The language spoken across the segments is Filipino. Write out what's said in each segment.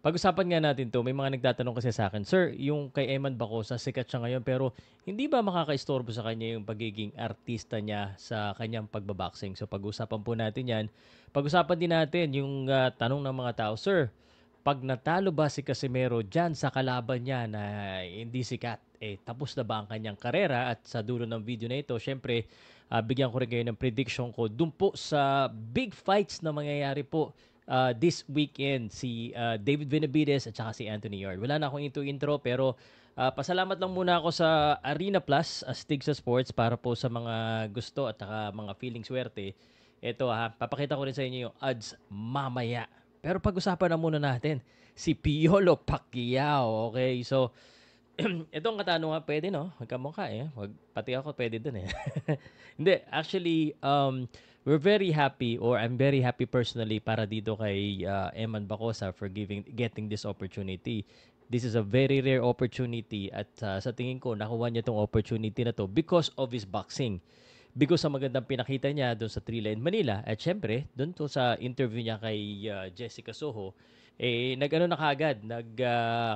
Pag-usapan nga natin 'to, may mga nagtatanong kasi sa akin, "Sir, yung kay Eman Bacosa sikat siya ngayon pero hindi ba makakaistorbo sa kanya yung pagiging artista niya sa kanyang pagba-boxing?" So pag-usapan po natin 'yan. Pag-usapan din natin yung, tanong ng mga tao, "Sir, 'pag natalo ba si Casimero diyan sa kalaban niya na hindi sikat, eh, tapos na ba ang kanyang karera?" At sa dulo ng video na ito siyempre, bigyan ko rin kayo ng prediction ko dun po sa big fights na mangyayari po this weekend si David Benavides at saka si Anthony Yarde. Wala na akong intro pero pasalamat lang muna ako sa Arena Plus, Astig sa Sports para po sa mga gusto at saka mga feeling swerte. Ito papakita ko rin sa inyo yung odds mamaya. Pero pag-usapan na muna natin si Piolo Pacquiao. Okay, so itong katanungan pwede no, magkamukha eh. Pati ako pwede dun eh. Hindi, actually, we're very happy or I'm very happy personally para dito kay Eman Bacosa for getting this opportunity. This is a very rare opportunity at sa tingin ko nakuha niya tong opportunity na to because of his boxing. Because sa magandang pinakita niya doon sa Thrilla in Manila at syempre doon to sa interview niya kay Jessica Soho eh nag-ano na kaagad,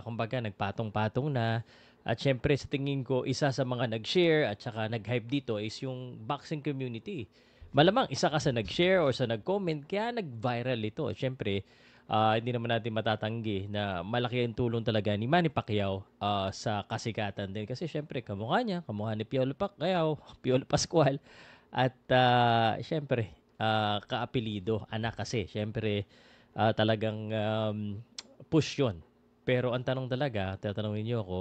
kumbaga nagpatong-patong na at syempre sa tingin ko isa sa mga nag-share at saka nag-hype dito is yung boxing community. Malamang isa ka sa nag-share or sa nag-comment kaya nag-viral ito. Syempre, hindi naman natin matatanggi na malaki ang tulong talaga ni Manny Pacquiao sa kasikatan din. Kasi syempre, kamukha ni Piolo Pacquiao, Piolo Pascual, at syempre, kaapelido, anak kasi. Syempre, talagang push yon. Pero ang tanong talaga, tatanungin niyo ako,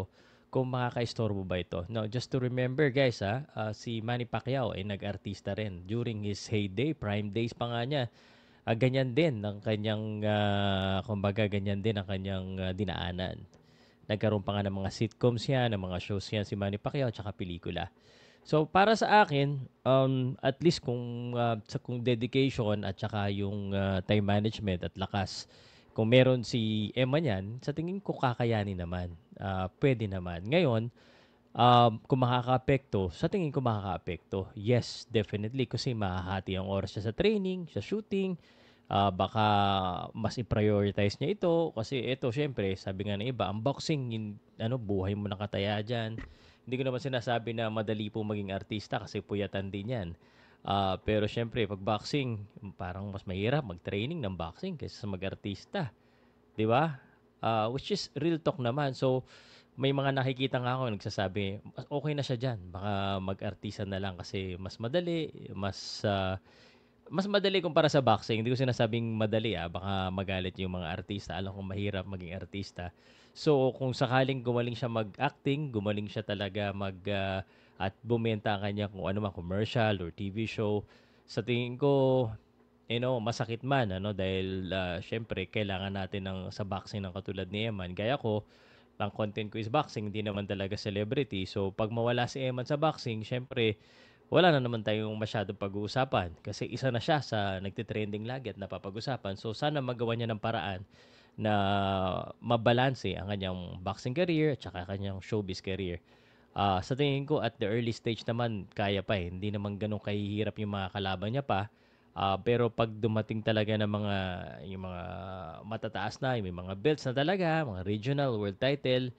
kung makakaistorbo ba ito. No, just to remember guys si Manny Pacquiao ay nag-artista rin during his heyday, prime days pa nga niya. Ganyan din ang kanyang, kumbaga ganyan din ang kanyang dinaanan. Nagkaroon pa nga ng mga sitcoms yan, ng mga shows yan si Manny Pacquiao at saka pelikula. So para sa akin, at least kung dedication at saka yung time management at lakas, kung meron si Emma niyan, sa tingin ko kakayanin naman. Pwede naman. Ngayon, kung makakaapekto, sa tingin ko makakaapekto. Yes, definitely. Kasi mahahati ang oras niya sa training, sa shooting. Baka mas i-prioritize niya ito. Kasi ito, syempre, sabi nga ng iba, ang boxing, buhay mo nakataya dyan. Hindi ko naman sinasabi na madali po maging artista kasi puyatan din yan. Pero syempre, pag boxing, parang mas mahirap mag-training ng boxing kaysa sa mag-artista. 'Di ba? Which is real talk naman. So, may mga nakikita nga ako nagsasabi, okay na siya diyan. Baka mag-artista na lang kasi mas madali kumpara sa boxing. Hindi ko sinasabing madali baka magalit yung mga artista. Alam kong mahirap maging artista. So, kung sakaling gumaling siya mag-acting, gumaling siya talaga at bumenta ang kanya kung ano man commercial or TV show, sa tingin ko masakit man dahil syempre kailangan natin sa boxing ng katulad ni Eman. Gaya ko, ang content ko is boxing, hindi naman talaga celebrity. So pag mawala si Eman sa boxing, syempre wala na naman tayong masyadong pag-uusapan kasi isa na siya sa nagte-trending lagi at napapag-usapan. So sana magawa niya ng paraan na mabalanse ang kanyang boxing career at saka kanyang showbiz career. Sa tingin ko at the early stage naman kaya pa eh. Hindi naman ganun kahihirap yung mga kalaban niya pa. Pero pag dumating talaga ng yung mga matataas na, yung may mga belts na talaga, mga regional, world title,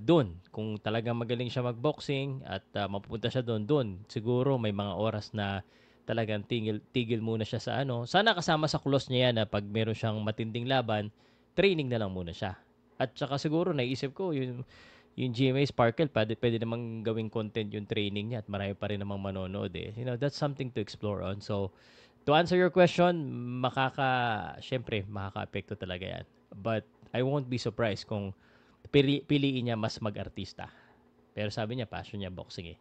doon, kung talagang magaling siya magboxing at mapupunta siya doon, siguro may mga oras na talagang tigil muna siya sa ano. Sana kasama sa close niya yan na pag meron siyang matinding laban, training na lang muna siya. At saka siguro naisip ko yung GMA Sparkle, pwede namang gawing content yung training niya at marami pa rin namang manonood eh. That's something to explore on. So, to answer your question, syempre, makaka-apekto talaga yan. But, I won't be surprised kung piliin niya mas mag-artista. Pero sabi niya, passion niya boxing eh.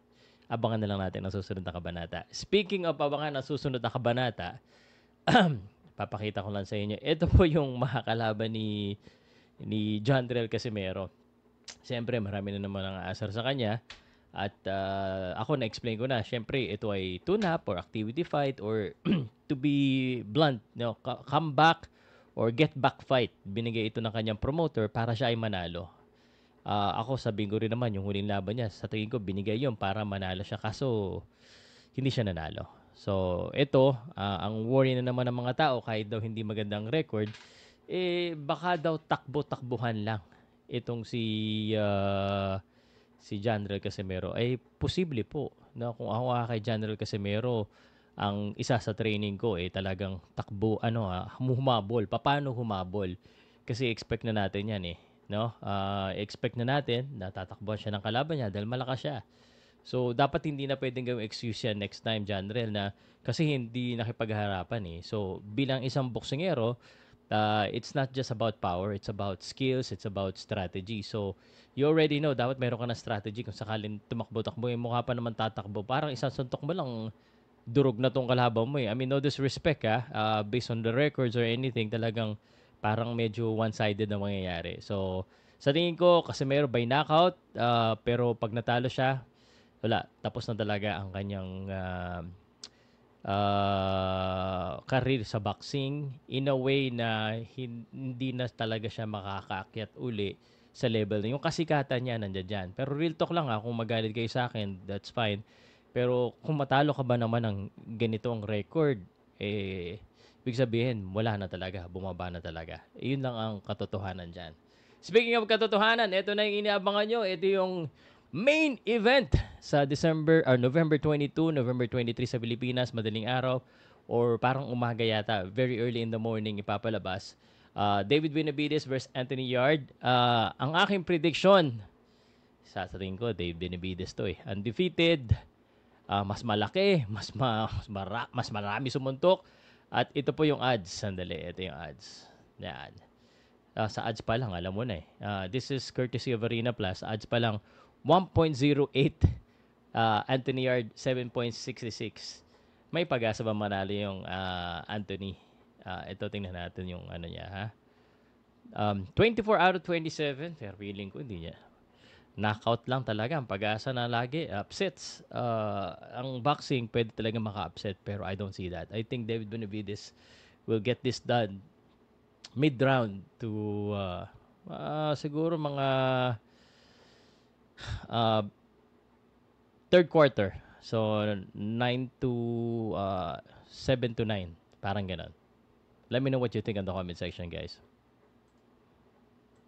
Abangan na lang natin ang susunod na kabanata. Speaking of abangan ang susunod na kabanata, papakita ko lang sa inyo. Ito po yung makakalaban ni John Drell Casimero. Siyempre, marami na naman ang aasar sa kanya. At ako na-explain ko na, siyempre, ito ay tune-up or activity fight or to be blunt, comeback or get back fight. Binigay ito ng kanyang promoter para siya ay manalo. Ako sabihin ko rin naman, yung huling laban niya, sa tingin ko, binigay yun para manalo siya. Kaso, hindi siya nanalo. So, ito, ang worry na naman ng mga tao, kahit daw hindi magandang record, baka daw takbo-takbuhan lang itong si General Casimero. Posible po na kung ako kay General Casimero, ang isa sa training ko talagang takbo, humabol. Paano humabol? Kasi expect na natin yan no? Expect na natin na tatakbuhan siya ng kalaban niya dahil malakas siya. So, dapat hindi na pwedeng gawing excuse yan next time, Janrel, na kasi hindi nakipagharapan. So, bilang isang boksingero, it's not just about power, it's about skills, it's about strategy. So, you already know, dapat meron ka na strategy kung sakaling tumakbo-takbo, yung mukha pa naman tatakbo. Parang isang suntok mo lang, durog na tong kalaban mo. I mean, no disrespect based on the records or anything, talagang parang medyo one-sided na mangyayari. So, sa tingin ko, Casimero by knockout, pero pag natalo siya, wala, tapos na talaga ang kanyang career sa boxing in a way na hindi na talaga siya makakaakyat uli sa level na yung kasikatan niya nandiyan dyan. Pero real talk lang kung magalit kayo sa akin, that's fine. Pero kung matalo ka ba naman ng ganitong record, ibig sabihin, wala na talaga, bumaba na talaga. Yun lang ang katotohanan dyan. Speaking of katotohanan, ito na yung inaabangan nyo. Ito yung main event sa November 22, November 23 sa Pilipinas, madaling araw or parang umaga yata, very early in the morning ipapalabas. David Benavides versus Anthony Yarde. Ang aking prediction, sa tingin ko, David Benavides to undefeated, mas malaki, mas marami sumuntok. At ito po yung odds. Sandali, ito yung odds. Yan. Sa odds pa lang, alam mo na this is courtesy of Arena Plus. Odds pa lang, 1.08. Anthony Yarde, 7.66. May pag-asa ba manalo yung Anthony? Ito, tingnan natin yung ano niya, ha? 24 out of 27. Fair feeling ko, hindi niya. Knockout lang talaga. Ang pag-asa na lagi. Upsets. Ang boxing, pwede talaga maka-upset. Pero I don't see that. I think David Benavides will get this done mid-round to siguro mga third quarter. So, 7 to 9. Parang ganon. Let me know what you think on the comment section, guys.